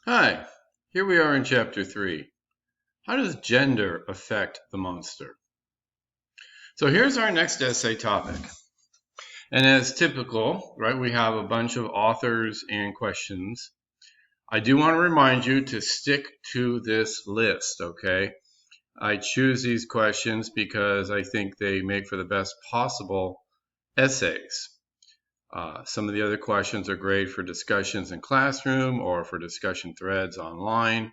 Hi, here we are in Chapter 3. How does gender affect the monster? So here's our next essay topic. And as typical, right, we have a bunch of authors and questions. I do want to remind you to stick to this list, okay? I choose these questions because I think they make for the best possible essays. Some of the other questions are great for discussions in classroom or for discussion threads online,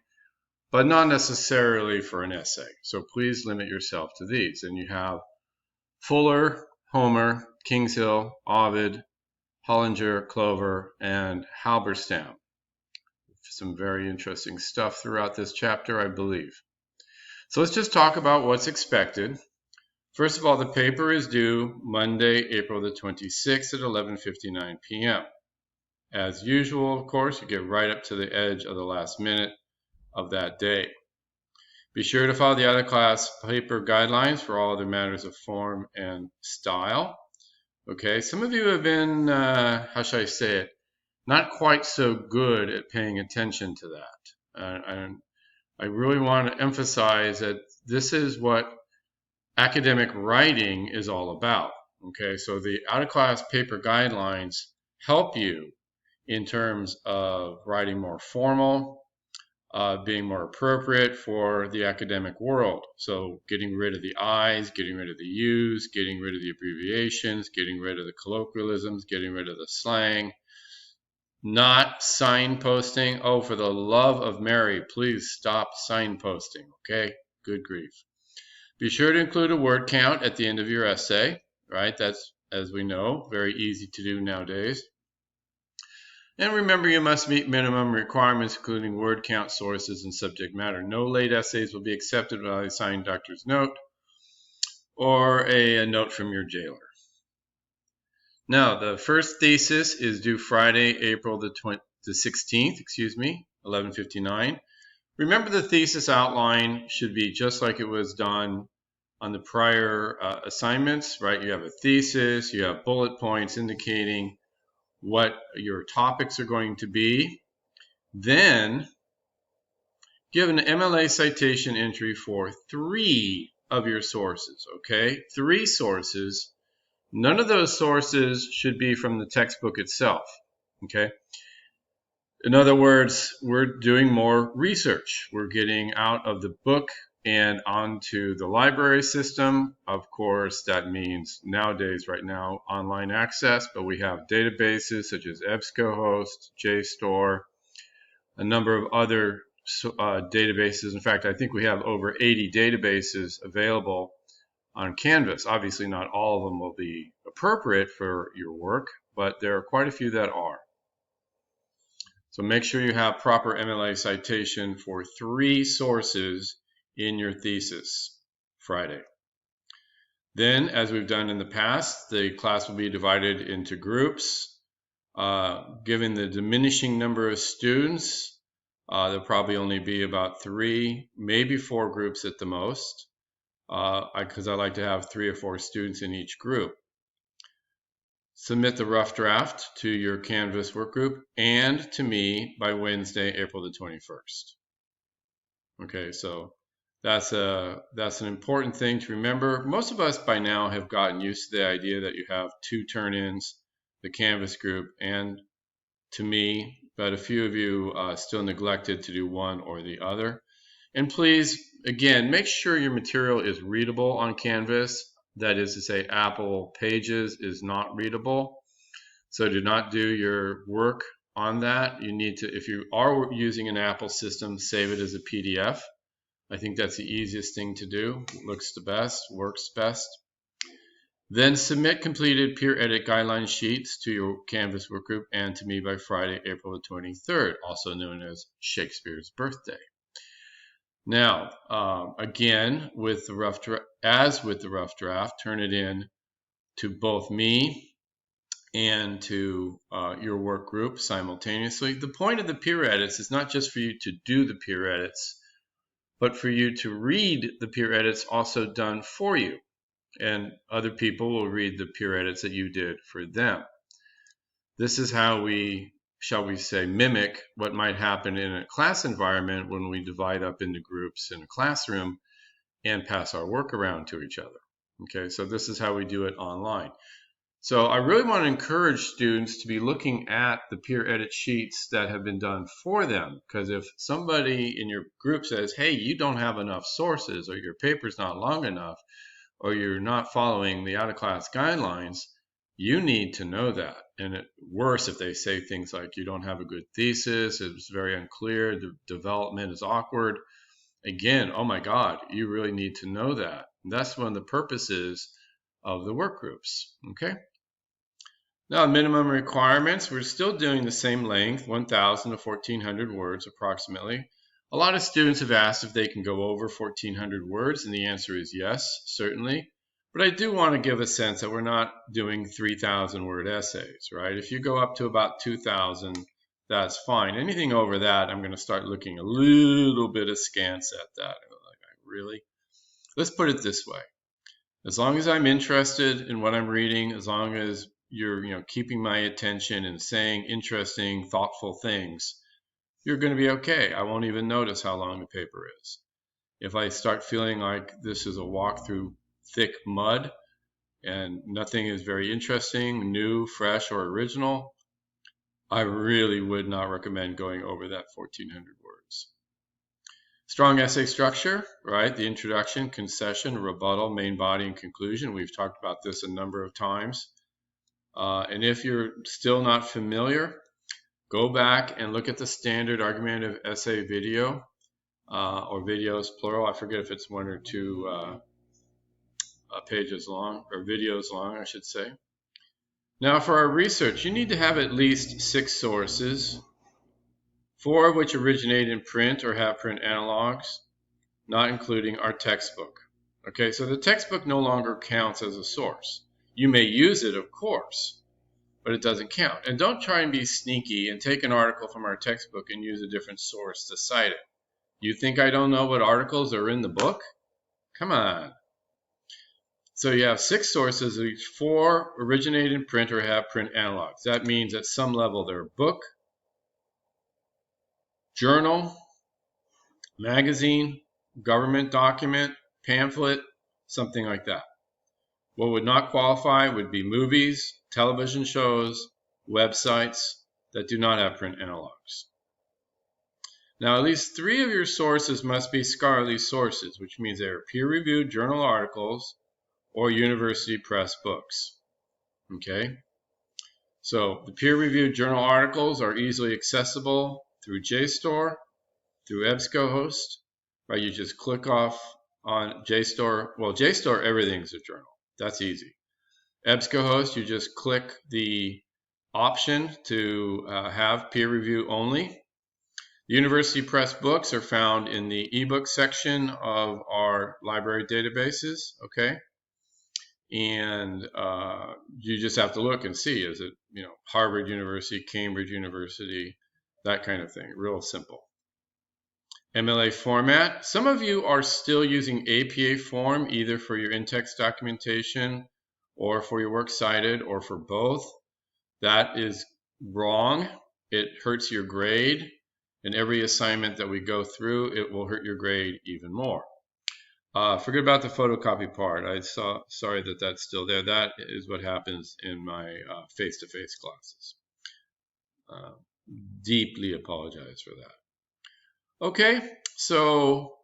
but not necessarily for an essay. So please limit yourself to these. And you have Fuller, Homer, Kingshill, Ovid, Hollinger, Clover, and Halberstam. Some very interesting stuff throughout this chapter, I believe. So let's just talk about what's expected. First of all, the paper is due Monday, April the 26th at 11:59 p.m. As usual, of course, you get right up to the edge of the last minute of that day. Be sure to follow the other class paper guidelines for all other matters of form and style. Okay, some of you have been, how should I say it, not quite so good at paying attention to that. And I really want to emphasize that this is what academic writing is all about. Okay, so the out of class paper guidelines help you in terms of writing more formal, being more appropriate for the academic world. So getting rid of the I's, getting rid of the U's, getting rid of the abbreviations, getting rid of the colloquialisms, getting rid of the slang. Not signposting. Oh, for the love of Mary, please stop signposting, okay? Good grief. Be sure to include a word count at the end of your essay, right? That's, as we know, very easy to do nowadays. And remember, you must meet minimum requirements, including word count, sources, and subject matter. No late essays will be accepted without a signed doctor's note or a note from your jailer. Now, the first thesis is due Friday, April the 16th, 11:59. Remember, the thesis outline should be just like it was done on the prior assignments, right? You have a thesis, you have bullet points indicating what your topics are going to be. Then give an MLA citation entry for 3 of your sources, okay? 3 sources. None of those sources should be from the textbook itself, okay? In other words, we're doing more research. We're getting out of the book and onto the library system. Of course, that means nowadays, right now, online access, but we have databases such as EBSCOhost, JSTOR, a number of other databases. In fact, I think we have over 80 databases available on Canvas. Obviously, not all of them will be appropriate for your work, but there are quite a few that are. So make sure you have proper MLA citation for 3 sources in your thesis Friday. Then, as we've done in the past, the class will be divided into groups. Given the diminishing number of students, there'll probably only be about 3, maybe 4 groups at the most, because I like to have 3 or 4 students in each group. Submit the rough draft to your Canvas workgroup and to me by Wednesday, April the 21st. Okay, so that's an important thing to remember. Most of us by now have gotten used to the idea that you have 2 turn-ins, the Canvas group and to me, but a few of you still neglected to do one or the other. And please, again, make sure your material is readable on Canvas. That is to say, Apple Pages is not readable. So do not do your work on that. You need to, if you are using an Apple system, save it as a PDF. I think that's the easiest thing to do. It looks the best, works best. Then submit completed peer edit guideline sheets to your Canvas workgroup and to me by Friday, April the 23rd, also known as Shakespeare's birthday. Now, again, with the rough draft, turn it in to both me and to your work group simultaneously. The point of the peer edits is not just for you to do the peer edits, but for you to read the peer edits also done for you. And other people will read the peer edits that you did for them. This is how we shall we say, mimic what might happen in a class environment when we divide up into groups in a classroom and pass our work around to each other. Okay, so this is how we do it online. So I really want to encourage students to be looking at the peer edit sheets that have been done for them, because if somebody in your group says, hey, you don't have enough sources, or your paper's not long enough, or you're not following the out-of-class guidelines, you need to know that. And worse if they say things like you don't have a good thesis, it's very unclear, the development is awkward. Again, oh my God, you really need to know that. And that's one of the purposes of the work groups, okay? Now, minimum requirements, we're still doing the same length, 1,000 to 1,400 words approximately. A lot of students have asked if they can go over 1,400 words, and the answer is yes, certainly. But I do want to give a sense that we're not doing 3,000 word essays, right? If you go up to about 2,000, that's fine. Anything over that, I'm going to start looking a little bit askance at that. Like, really? Let's put it this way. As long as I'm interested in what I'm reading, as long as you're keeping my attention and saying interesting, thoughtful things, you're going to be okay. I won't even notice how long the paper is. If I start feeling like this is a walk through thick mud and nothing is very interesting, new, fresh, or original, I really would not recommend going over that 1,400 words. Strong essay structure, right? The introduction, concession, rebuttal, main body, and conclusion. We've talked about this a number of times. And if you're still not familiar, go back and look at the standard argumentative essay video, or videos, plural. I forget if it's 1 or 2 pages long, or videos long, I should say. Now, for our research, you need to have at least 6 sources, 4 of which originate in print or have print analogs, not including our textbook. Okay, so the textbook no longer counts as a source. You may use it, of course, but it doesn't count. And don't try and be sneaky and take an article from our textbook and use a different source to cite it. You think I don't know what articles are in the book? Come on. So you have 6 sources, each 4 originate in print or have print analogs. That means at some level they're a book, journal, magazine, government document, pamphlet, something like that. What would not qualify would be movies, television shows, websites that do not have print analogs. Now, at least 3 of your sources must be scholarly sources, which means they are peer-reviewed journal articles or university press books. Okay? So the peer-reviewed journal articles are easily accessible through JSTOR, through EBSCOhost, right? You just click off on JSTOR. Well, JSTOR, everything's a journal. That's easy. EBSCOhost, you just click the option to have peer review only. University press books are found in the ebook section of our library databases, okay? And you just have to look and see, is it, Harvard University, Cambridge University, that kind of thing, real simple. MLA format, some of you are still using APA form, either for your in-text documentation or for your works cited or for both. That is wrong. It hurts your grade. And every assignment that we go through, it will hurt your grade even more. Forget about the photocopy part. Sorry that that's still there. That is what happens in my face-to-face classes. Deeply apologize for that. Okay, so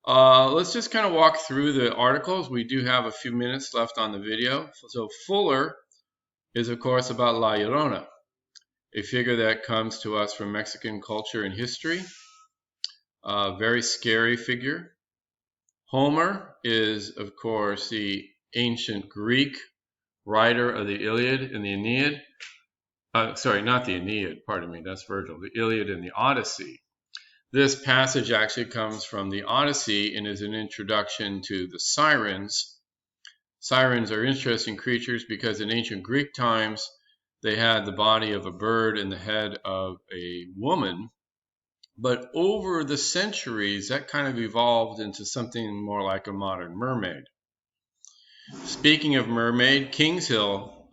let's just kind of walk through the articles. We do have a few minutes left on the video. So Fuller is, of course, about La Llorona, a figure that comes to us from Mexican culture and history. A very scary figure. Homer is, of course, the ancient Greek writer of the Iliad and the Aeneid. Sorry, not the Aeneid, pardon me, that's Virgil. The Iliad and the Odyssey. This passage actually comes from the Odyssey and is an introduction to the sirens. Sirens are interesting creatures because in ancient Greek times, they had the body of a bird and the head of a woman. But over the centuries, that kind of evolved into something more like a modern mermaid. Speaking of mermaid, Kings Hill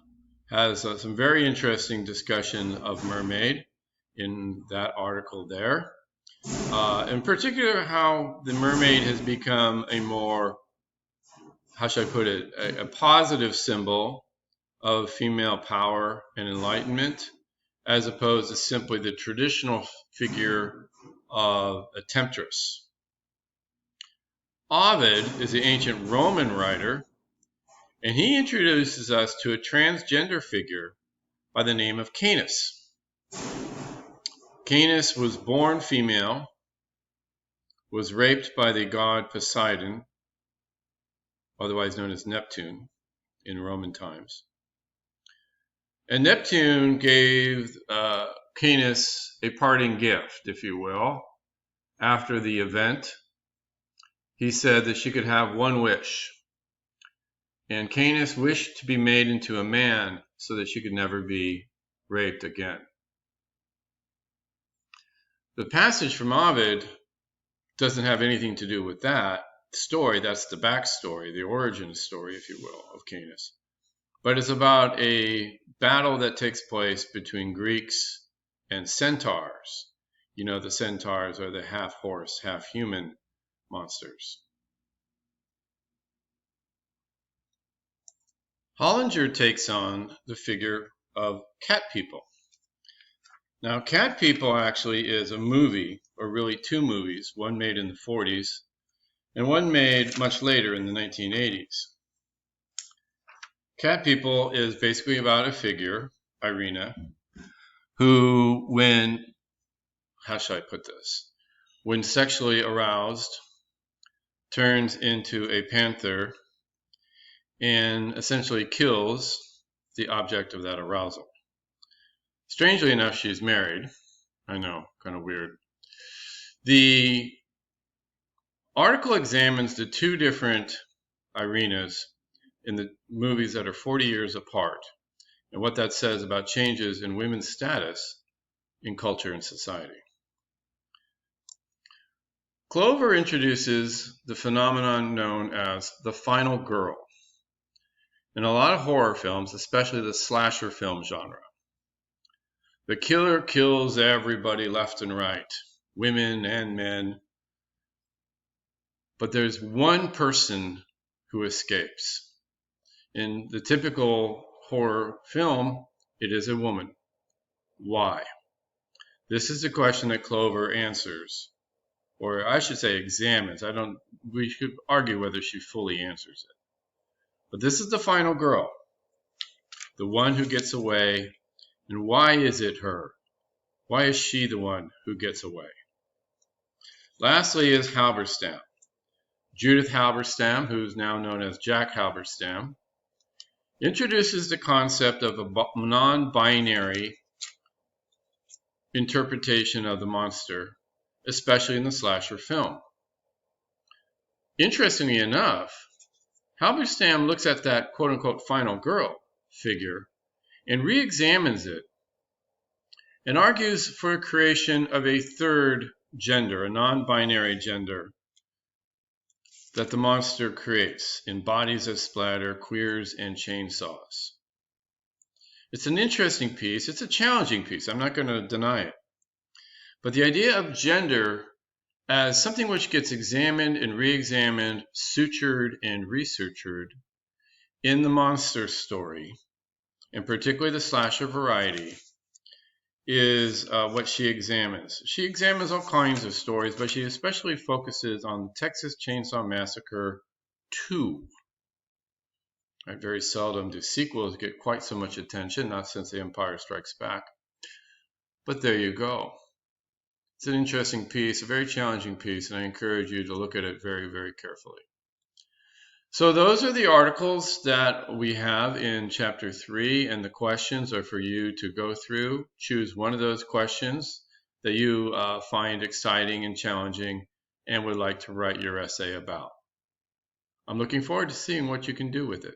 has some very interesting discussion of mermaid. in that article there. In particular, how the mermaid has become a more, how should I put it, a positive symbol of female power and enlightenment, as opposed to simply the traditional figure of a temptress. Ovid is the ancient Roman writer, and he introduces us to a transgender figure by the name of Canis. Canis was born female, was raped by the god Poseidon, otherwise known as Neptune in Roman times. And Neptune gave Canis a parting gift, if you will, after the event. He said that she could have one wish. And Canis wished to be made into a man so that she could never be raped again. The passage from Ovid doesn't have anything to do with that story. That's the backstory, the origin story, if you will, of Canis. But it's about a battle that takes place between Greeks and centaurs. You know, the centaurs are the half-horse, half-human monsters. Hollinger takes on the figure of cat people. Now, Cat People actually is a movie, or really two movies, one made in the 40s and one made much later in the 1980s. Cat People is basically about a figure, Irina, who how should I put this? When sexually aroused, turns into a panther and essentially kills the object of that arousal. Strangely enough, she's married. I know, kind of weird. The article examines the two different Irinas in the movies that are 40 years apart, and what that says about changes in women's status in culture and society. Clover introduces the phenomenon known as the final girl in a lot of horror films, especially the slasher film genre. The killer kills everybody left and right, women and men, but there's one person who escapes. In the typical horror film, it is a woman. Why? This is the question that Clover answers, or I should say examines. We should argue whether she fully answers it. But this is the final girl, the one who gets away. And why is it her? Why is she the one who gets away? Lastly is Halberstam. Judith Halberstam, who is now known as Jack Halberstam, introduces the concept of a non-binary interpretation of the monster, especially in the slasher film. Interestingly enough, Halberstam looks at that quote-unquote final girl figure and re-examines it and argues for a creation of a third gender, a non-binary gender, that the monster creates in bodies of splatter, queers, and chainsaws. It's an interesting piece. It's a challenging piece. I'm not going to deny it. But the idea of gender as something which gets examined and re-examined, sutured and resutured in the monster story, and particularly the slasher variety, is what she examines. She examines all kinds of stories, but she especially focuses on Texas Chainsaw Massacre 2. Very seldom do sequels get quite so much attention, not since The Empire Strikes Back. But there you go. It's an interesting piece, a very challenging piece, and I encourage you to look at it very, very carefully. So those are the articles that we have in Chapter 3, and the questions are for you to go through. Choose one of those questions that you find exciting and challenging and would like to write your essay about. I'm looking forward to seeing what you can do with it.